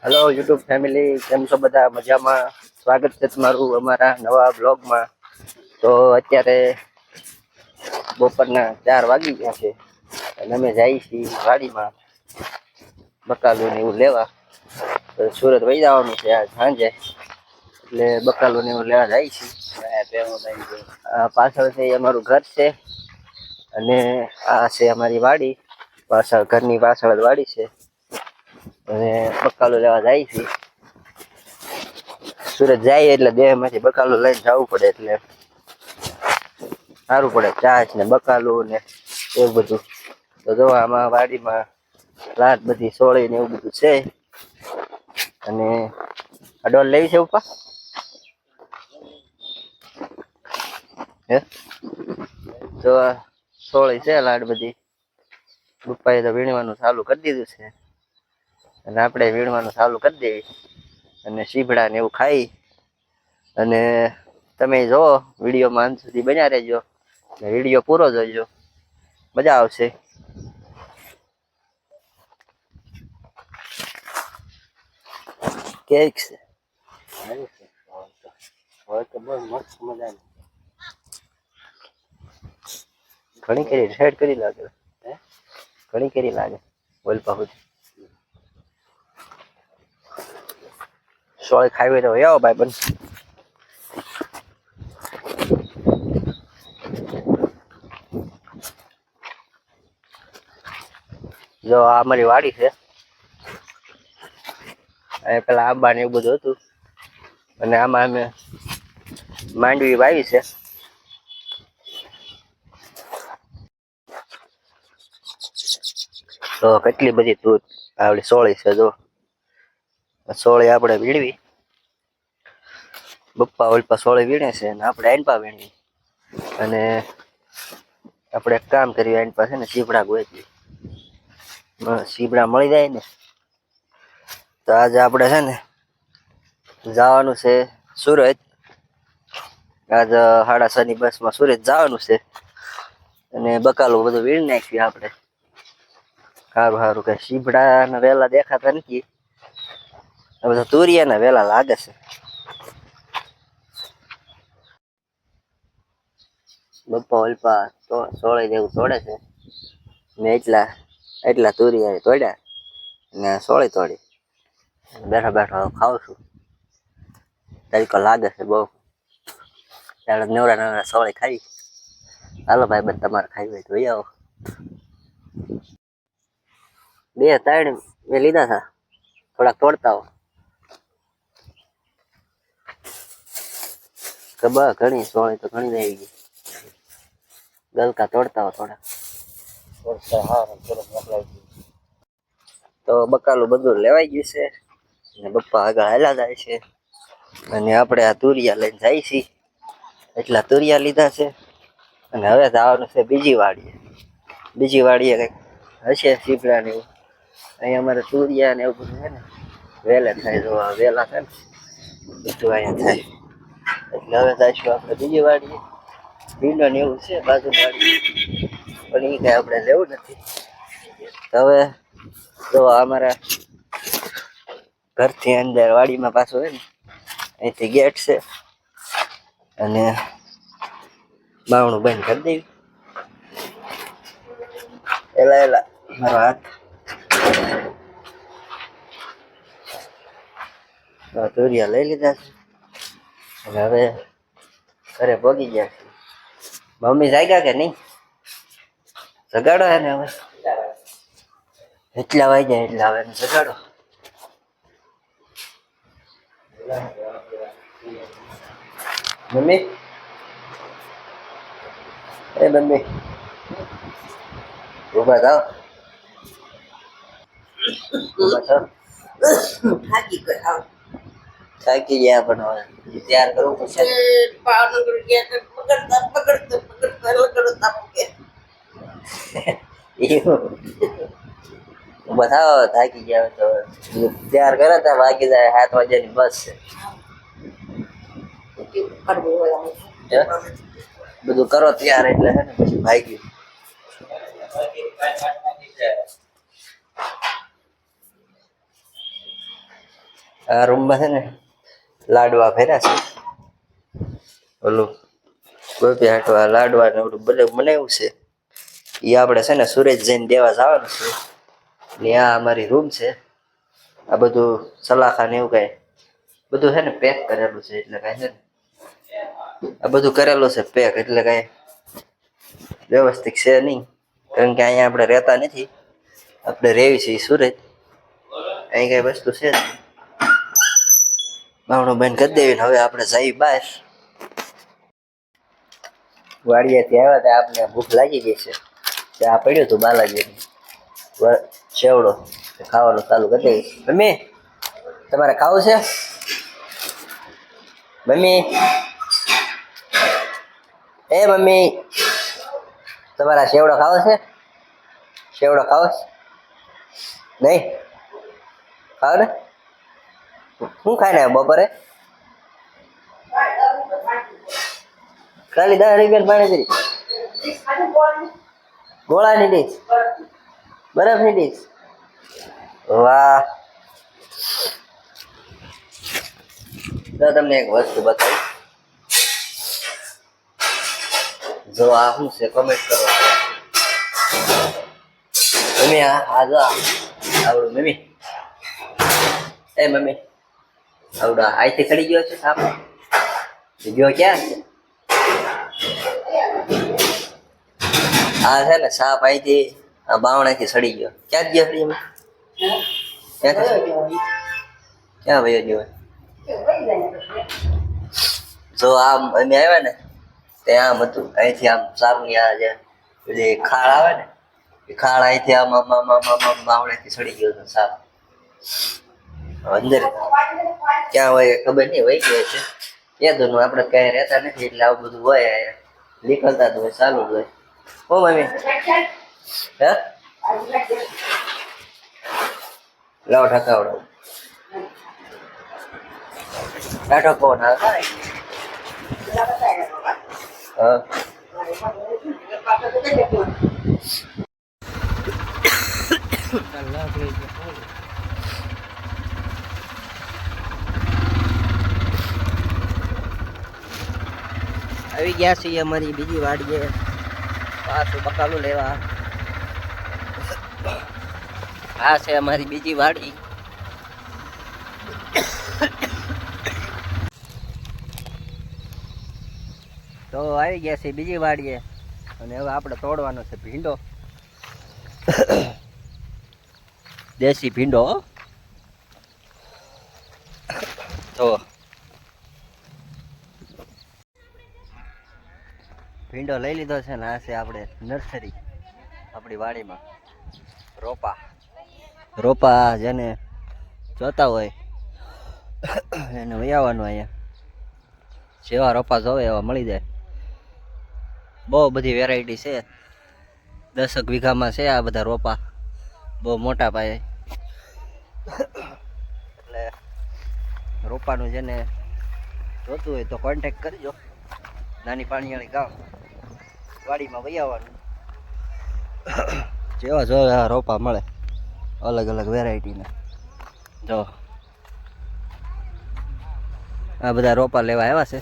Hello YouTube family, કેમ છો બધા? મજામાં? સ્વાગત છે તમારું અમારા નવા બ્લોગમાં. તો અત્યારે બપોરના 4 વાગી ગયા છે અને અમે જઈએ છીએ વાડીમાં બકાલું ને એવું લેવા. તો સુરત વહી જવાનું છે આજ સાંજે, એટલે બકાલું ને એવું લેવા જાય છે. પાછળથી અમારું ઘર છે અને આ છે અમારી વાડી. પાછળ ઘરની પાછળ જ વાડી છે અને બકાલું લેવા જાય છે. સુરત જાય એટલે દેહમાંથી બકાલું લઈને જવું પડે, એટલે સારું પડે. ચાચ ને બકાલું ને એવું બધું. તો જો આમાં વાડીમાં લાટ બધી સોળી ને એવું બધું છે. અને આ ડોલ લેવી છે ઉપા? હે તો સોળી છે લાટ બધી. પપ્પાએ તો વીણવાનું ચાલુ કરી દીધું છે અને આપણે વીણવાનું ચાલુ કરી દેવી અને સીભડા ને એવું ખાઈ. અને તમે જો વિડીયોમાં અંત સુધી બન્યા રહેજો, વિડીયો પૂરો જોઈજો, મજા આવશે. કેક છે ઘણી કરી સેટ કરી લાગે, ઘણી કરી લાગે. બોલ પાહું સોય ખાવી તો આવો ભાઈ બંધ. જો આ અમારી વાડી છે. અહીંયા પેલા આંબા ને એવું બધું હતું અને આમાં અમે માંડવી વાવી છે. તો કેટલી બધી દૂધ આવડી સોળી છે. જો સોળી આપણે વીણવી, બપ્પા ઓલપા સોળી વીણે છે અને આપણે આઈનપા વીણવી. અને આપણે એક કામ કર્યું, આઈન પાસે ને સીપડા ગોતી, સીપડા મળી જાય ને તો આજે આપણે છે ને જવાનું છે સુરત. આજ 6:30 ની બસમાં સુરત જવાનું છે અને બકાલું બધું વીણ નાખ્યું આપણે. સારું સારું, કઈ સીભડા ના વેલા દેખાતા નથી. બધા તુરિયા ના વેલા લાગે છે. બપ્પા ઓલપા તો સોળે જેવું તોડે છે ને એટલા તુરિયા તોડ્યા ને સોળી તોડી. બેઠા બેઠા ખાવ છું, તડકો લાગે છે બહુ. ત્યારે નવરા નવરા સોળી ખાઈ. હાલો ભાઈ બંધ, તમારે ખાઈ હોય તો આવો. 2-3 મેં લીધા હતા, થોડાક તોડતા હો. ખબર ઘણી સોળી તો ઘણી આવી ગઈ. ગલકા તોડતા હો થોડા. તો બકાલું બધું લેવાઈ ગયું છે અને બપ્પા આગળ હાલ્યા જાય છે અને આપણે આ તુરિયા લઈને જાય છીએ. એટલા તુરિયા લીધા છે અને હવે જવાનું છે બીજી વાડીએ. બીજી વાડીએ કંઈક હશે સીપડા ને એવું. અહીંયા અમારે તુરિયા ને એવું બધું છે ને વેલે થાય. જો વેલા છે ને બધું અહીંયા થાય. એટલે હવે જઈશું આપણે બીજી વાડીએ. ભીંડો ને એવું છે બાજુ વાડી, પણ એ કઈ આપણે લેવું નથી. હવે જો અમારા ઘરથી અંદર વાડીમાં પાછું હોય ને, અહીંથી ગેટ છે અને બાવણું બંધ કરી દેવી. એલા મારો હાથ તુરિયા લઈ લીધા છે અને હવે ઘરે પગી ગયા છે. મમ્મી જાગ્યા કે નહીં? જગાડો હે ને હવે, એટલા વાગ્યા એટલે હવે જગાડો. મમ્મી, એ મમ્મી ઉભા થાવ. થાકી ગયા પણ હવે તૈયાર કરવું પડશે. બતાવો થાકી ગયા તો તૈયાર કરે તો વાગી જાય 7 વાગ્યાની બસ છે. બધું કરો તૈયાર એટલે છે ને પછી ભાગી. આ રૂમમાં છે ને લાડવા ભર્યા છે. ઓલું ગોપી હાટવા લાડવા ને ઓલું બધું બનાવ્યું છે. એ આપણે છે ને સુરત જઈને દેવા જવાનું છે. ને આ અમારી રૂમ છે. આ બધું સલાખા ને એવું કઈ બધું છે ને પેક કરેલું છે. એટલે કઈ છે ને આ બધું કરેલું છે પેક, એટલે કઈ વ્યવસ્થિત છે નહીં. કારણ કે અહીંયા આપણે રહેતા નથી, આપણે રહેવી છીએ સુરત. અહીં કઈ વસ્તુ છે જ બાવણું બંધ કરી દેવી. હવે આપણે જઈ બહાર. વાડિયાથી આવ્યા ત્યાં આપણે ભૂખ લાગી ગઈ છે. ત્યાં પડ્યું હતું બાલાજી સેવડો, ખાવાનું ચાલુ કરી દઈશ. મમ્મી તમારે ખાવું છે? મમ્મી એ મમ્મી તમારા સેવડો ખાવો છે? સેવડો ખાવો છે? નહીં ખાવ ને? શું ખાઈને આવ્યો બપોરે? ખાલી 10 રૂપિયા પાણીપુરી, ગોળાની ડીશ, બરફની ડીશ. વાહ! તો તમને એક વસ્તુ બતાવી. જો આ શું છે કમેન્ટ કરો. મમ્મી આ જો આવડું. મમ્મી એ મમ્મી આવડા અહીંથી ચડી ગયો છે સાપ. ગયો ક્યાં છે? આ છે ને સાપ અહીંથી આ બાવણાથી સડી ગયો. ક્યાં જ ગયો સડી? ક્યાં વયો ગયો? જો આમ અમે આવ્યા ને તે આમ હતું. અહીંથી આમ સાપની આ જે પેલી ખાળ આવે ને એ ખાળ અહીંથી આમ આમ આમ આમ આમ બાવણાથી સડી ગયો હતો સાપ. અંદર ક્યાં હોય ખબર નહીં, વહી ગયો છે. યાદનું આપણે ક્યાંય રહેતા નથી એટલે આવું બધું હોય. નીકળતા તો હોય, ચાલુ જ હોય. ઓ મમ્મી હે લાવ ઠકાવડાવ. ટાટો કોણ આવે? હા આવી ગયા છીએ અમારી બીજી વાડીએ. પાછું બકાલું લેવા. આ છે અમારી બીજી વાડી. તો આવી ગયા છે બીજી વાડીએ અને હવે આપણે તોડવાનો છે ભીંડો. દેશી ભીંડો. તો ભીંડો લઈ લીધો છે ને આ છે આપણે નર્સરી આપણી વાડીમાં. રોપા જેને જોતા હોય એને વહી આવવાનું. અહીંયા જેવા રોપા જોવે એવા મળી જાય. બહુ બધી વેરાયટી છે. 10 વીઘામાં છે આ બધા રોપા, બહુ મોટા પાયે. એટલે રોપાનું જેને જોતું હોય તો કોન્ટેક્ટ કરજો. નાની પાણીવાળી ગામ વાડીમાં વહી આવવાનું. જેવા જો આ રોપા મળે અલગ અલગ વેરાયટીના. જો આ બધા રોપા લેવા આવ્યા છે.